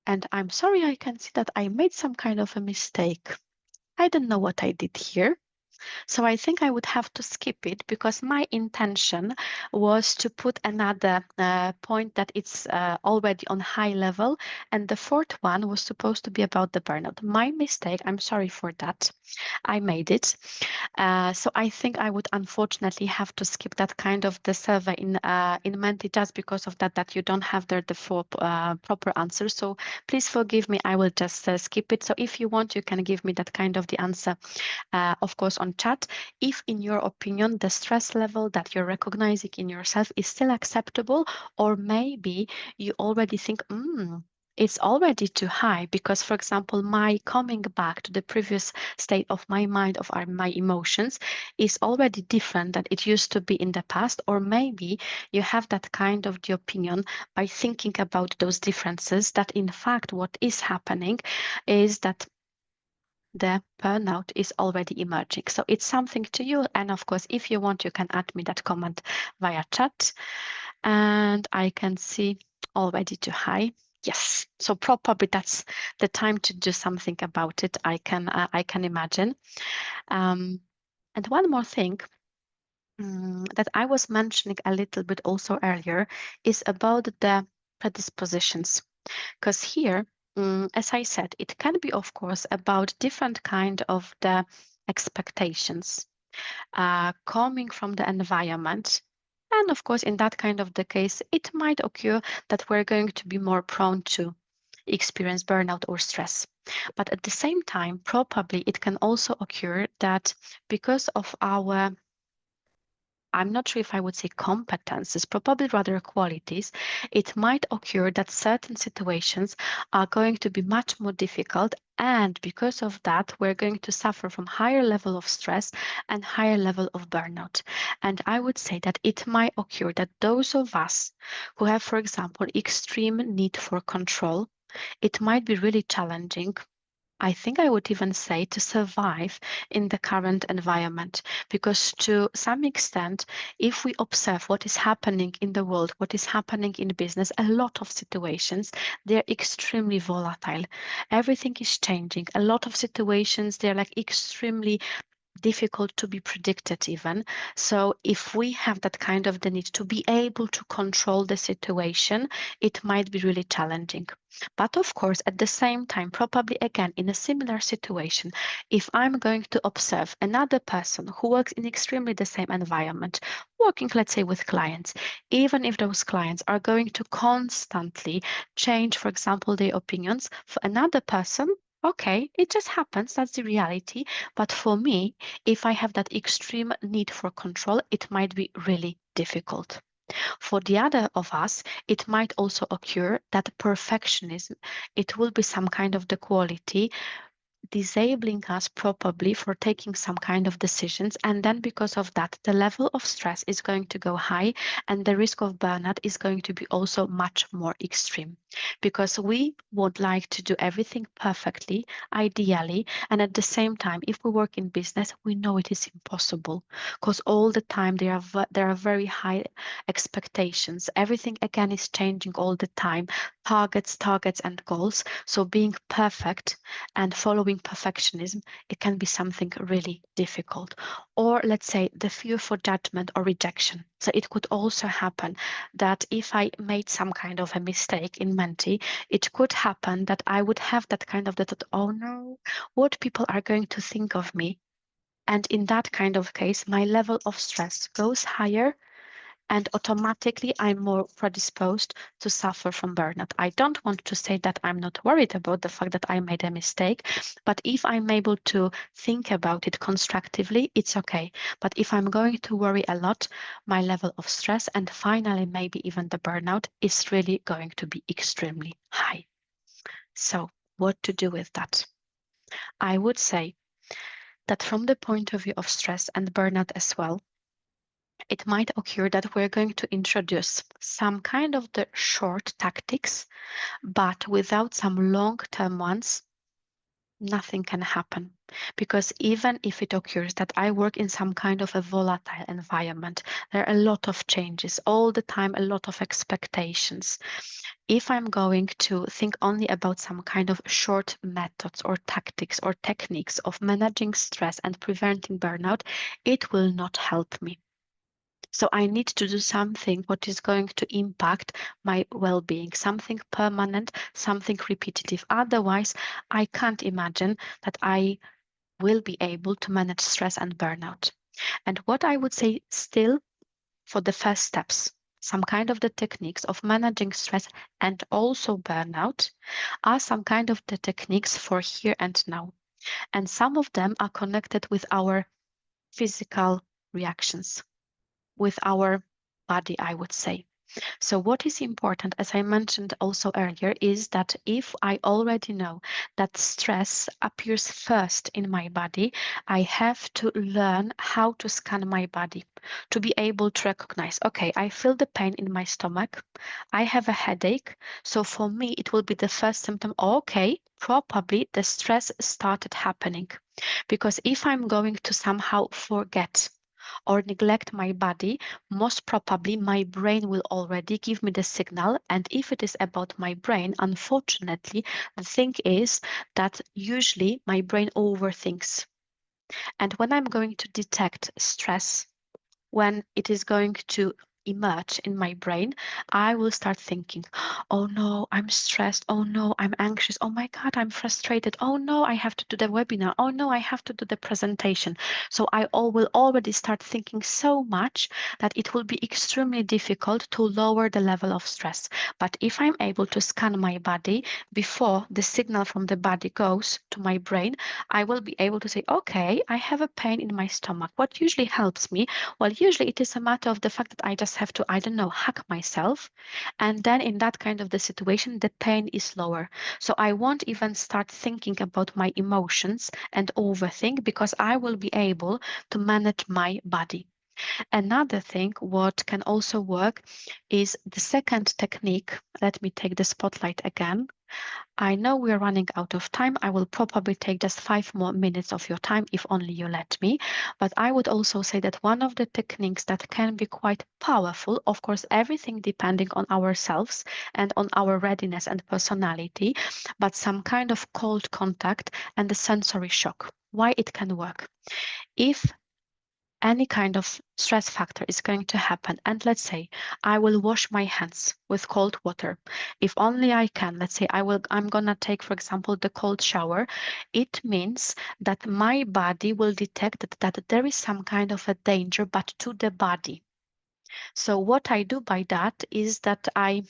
S1: and I'm sorry, I can see that I made some kind of a mistake. I don't know what I did here. So I think I would have to skip it because my intention was to put another point that it's already on high level. And the fourth one was supposed to be about the burnout. My mistake, I'm sorry for that. I made it. So I think I would unfortunately have to skip that kind of the survey in Menti just because of that you don't have there the four proper answers. So please forgive me. I will just skip it. So if you want, you can give me that kind of the answer, of course, on chat. If in your opinion the stress level that you're recognizing in yourself is still acceptable, or maybe you already think, it's already too high because, for example, my coming back to the previous state of my mind, of my emotions, is already different than it used to be in the past. Or maybe you have that kind of the opinion by thinking about those differences that in fact what is happening is that the burnout is already emerging. So it's something to you. And of course, if you want, you can add me that comment via chat. And I can see already too high. Yes. So probably that's the time to do something about it. I can imagine. And one more thing that I was mentioning a little bit also earlier is about the predispositions. Because here, as I said, it can be, of course, about different kind of the expectations coming from the environment. And of course, in that kind of the case, it might occur that we're going to be more prone to experience burnout or stress. But at the same time, probably it can also occur that because of our, I'm not sure if I would say competences, probably rather qualities, it might occur that certain situations are going to be much more difficult. And because of that, we're going to suffer from higher level of stress and higher level of burnout. And I would say that it might occur that those of us who have, for example, extreme need for control, it might be really challenging. I think I would even say to survive in the current environment, because to some extent, if we observe what is happening in the world, what is happening in business, a lot of situations, they're extremely volatile. Everything is changing. A lot of situations, they're like extremely difficult to be predicted even. So if we have that kind of the need to be able to control the situation, it might be really challenging. But of course, at the same time, probably again in a similar situation, if I'm going to observe another person who works in extremely the same environment, working, let's say, with clients, even if those clients are going to constantly change, for example, their opinions, for another person, okay, it just happens, that's the reality. But for me, if I have that extreme need for control, it might be really difficult. For the other of us, it might also occur that perfectionism, it will be some kind of the quality disabling us probably for taking some kind of decisions. And then because of that, the level of stress is going to go high and the risk of burnout is going to be also much more extreme, because we would like to do everything perfectly, ideally. And at the same time, if we work in business, we know it is impossible because all the time there are very high expectations. Everything again is changing all the time. Targets and goals. So being perfect and following perfectionism, it can be something really difficult. Or let's say the fear for judgment or rejection. So it could also happen that if I made some kind of a mistake in Menti, it could happen that I would have that kind of the thought, oh no, what people are going to think of me. And in that kind of case, my level of stress goes higher and automatically I'm more predisposed to suffer from burnout. I don't want to say that I'm not worried about the fact that I made a mistake, but if I'm able to think about it constructively, it's okay. But if I'm going to worry a lot, my level of stress and finally maybe even the burnout is really going to be extremely high. So what to do with that? I would say that from the point of view of stress and burnout as well, it might occur that we're going to introduce some kind of the short tactics, but without some long-term ones nothing can happen. Because even if it occurs that I work in some kind of a volatile environment, there are a lot of changes all the time, a lot of expectations. If I'm going to think only about some kind of short methods or tactics or techniques of managing stress and preventing burnout, it will not help me. So I need to do something what is going to impact my well-being, something permanent, something repetitive. Otherwise, I can't imagine that I will be able to manage stress and burnout. And what I would say still for the first steps, some kind of the techniques of managing stress and also burnout are some kind of the techniques for here and now. And some of them are connected with our physical reactions, with our body, I would say. So, what is important, as I mentioned also earlier, is that if I already know that stress appears first in my body, I have to learn how to scan my body to be able to recognize, okay, I feel the pain in my stomach, I have a headache. So, for me, it will be the first symptom, okay, probably the stress started happening. Because if I'm going to somehow forget or neglect my body, most probably my brain will already give me the signal. And if it is about my brain, unfortunately, the thing is that usually my brain overthinks. And when I'm going to detect stress, when it is going to emerge in my brain, I will start thinking, oh no, I'm stressed. Oh no, I'm anxious. Oh my God, I'm frustrated. Oh no, I have to do the webinar. Oh no, I have to do the presentation. So I will already start thinking so much that it will be extremely difficult to lower the level of stress. But if I'm able to scan my body before the signal from the body goes to my brain, I will be able to say, okay, I have a pain in my stomach. What usually helps me, well, usually it is a matter of the fact that I just have to, I don't know, hack myself. And then in that kind of the situation, the pain is lower. So I won't even start thinking about my emotions and overthink because I will be able to manage my body. Another thing what can also work is the second technique. Let me take the spotlight again. I know we're running out of time. I will probably take just 5 more minutes of your time if only you let me. But I would also say that one of the techniques that can be quite powerful, of course, everything depending on ourselves and on our readiness and personality, but some kind of cold contact and the sensory shock. Why it can work. If any kind of stress factor is going to happen, and let's say I will wash my hands with cold water, if only I can, let's say I'm gonna take, for example, the cold shower, it means that my body will detect that there is some kind of a danger, but to the body. So what I do by that is that I,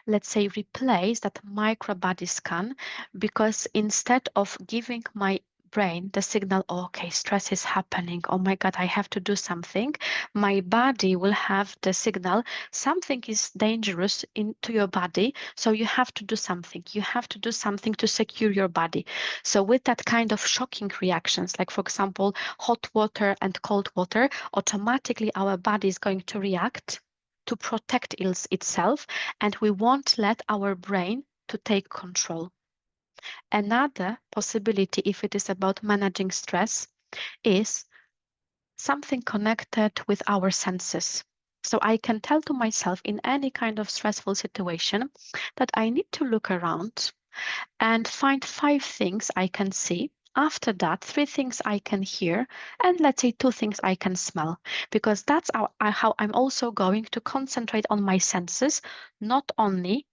S1: let's say, replace that micro body scan, because instead of giving my brain the signal, oh, okay, stress is happening, oh my God, I have to do something, my body will have the signal, something is dangerous into your body, so you have to do something. You have to do something to secure your body. So with that kind of shocking reactions, like for example, hot water and cold water, automatically our body is going to react to protect itself, and we won't let our brain to take control. Another possibility, if it is about managing stress, is something connected with our senses. So I can tell to myself in any kind of stressful situation that I need to look around and find 5 things I can see. After that, 3 things I can hear, and let's say 2 things I can smell, because that's how I'm also going to concentrate on my senses. Not only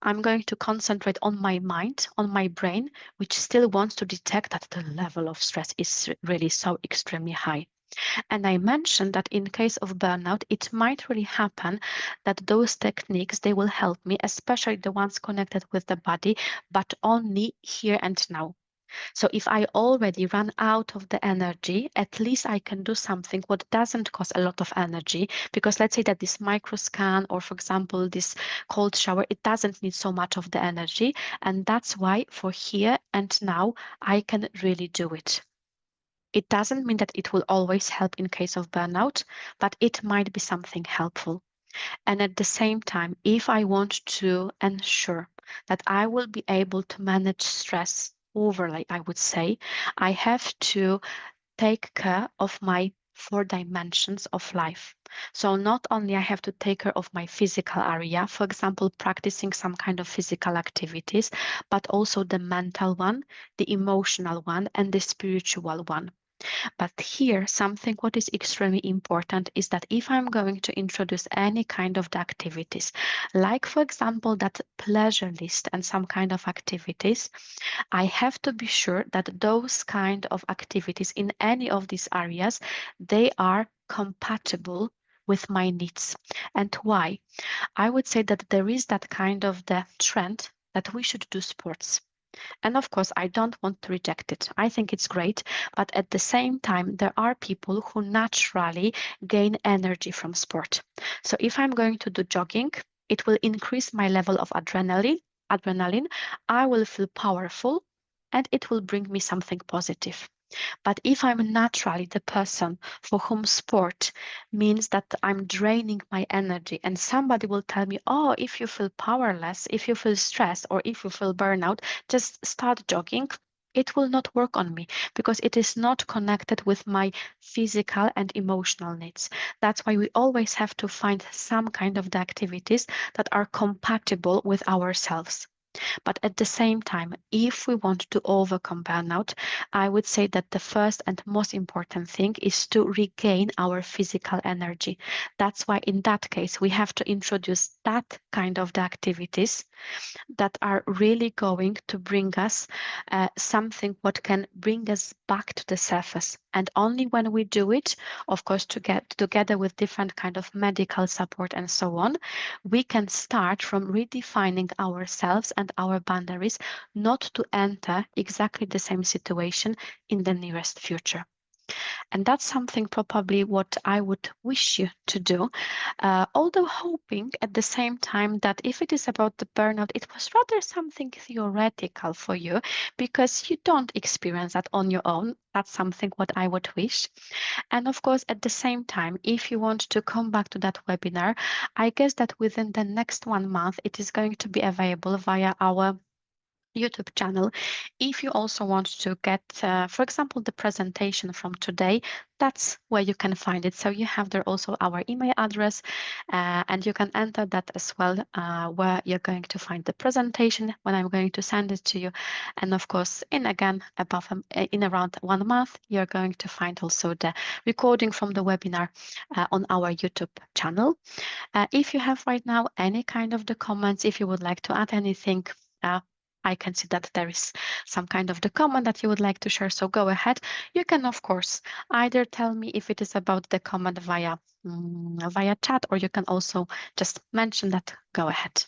S1: I'm going to concentrate on my mind, on my brain, which still wants to detect that the level of stress is really so extremely high. And I mentioned that in case of burnout, it might really happen that those techniques, they will help me, especially the ones connected with the body, but only here and now. So if I already run out of the energy, at least I can do something what doesn't cost a lot of energy. Because let's say that this micro scan, or for example, this cold shower, it doesn't need so much of the energy. And that's why for here and now, I can really do it. It doesn't mean that it will always help in case of burnout, but it might be something helpful. And at the same time, if I want to ensure that I will be able to manage stress overlay, I would say. I have to take care of my four dimensions of life. So not only I have to take care of my physical area, for example, practicing some kind of physical activities, but also the mental one, the emotional one, and the spiritual one. But here, something what is extremely important is that if I'm going to introduce any kind of the activities, like for example, that pleasure list and some kind of activities, I have to be sure that those kind of activities in any of these areas, they are compatible with my needs. And why? I would say that there is that kind of the trend that we should do sports. And of course, I don't want to reject it. I think it's great. But at the same time, there are people who naturally gain energy from sport. So if I'm going to do jogging, it will increase my level of adrenaline. I will feel powerful and it will bring me something positive. But if I'm naturally the person for whom sport means that I'm draining my energy, and somebody will tell me, oh, if you feel powerless, if you feel stressed, or if you feel burnout, just start jogging. It will not work on me because it is not connected with my physical and emotional needs. That's why we always have to find some kind of the activities that are compatible with ourselves. But at the same time, if we want to overcome burnout, I would say that the first and most important thing is to regain our physical energy. That's why in that case, we have to introduce that kind of the activities that are really going to bring us something what can bring us back to the surface. And only when we do it, of course, to get together with different kind of medical support and so on, we can start from redefining ourselves and our boundaries, not to enter exactly the same situation in the nearest future. And that's something probably what I would wish you to do, although hoping at the same time that if it is about the burnout, it was rather something theoretical for you because you don't experience that on your own. That's something what I would wish. And of course, at the same time, if you want to come back to that webinar, I guess that within the next 1 month, it is going to be available via our YouTube channel. If you also want to get, for example, the presentation from today, that's where you can find it. So you have there also our email address, and you can enter that as well, where you're going to find the presentation when I'm going to send it to you. And of course, in around 1 month, you're going to find also the recording from the webinar on our YouTube channel. If you have right now any kind of the comments, if you would like to add anything, I can see that there is some kind of the comment that you would like to share. So go ahead. You can, of course, either tell me if it is about the comment via chat, or you can also just mention that. Go ahead.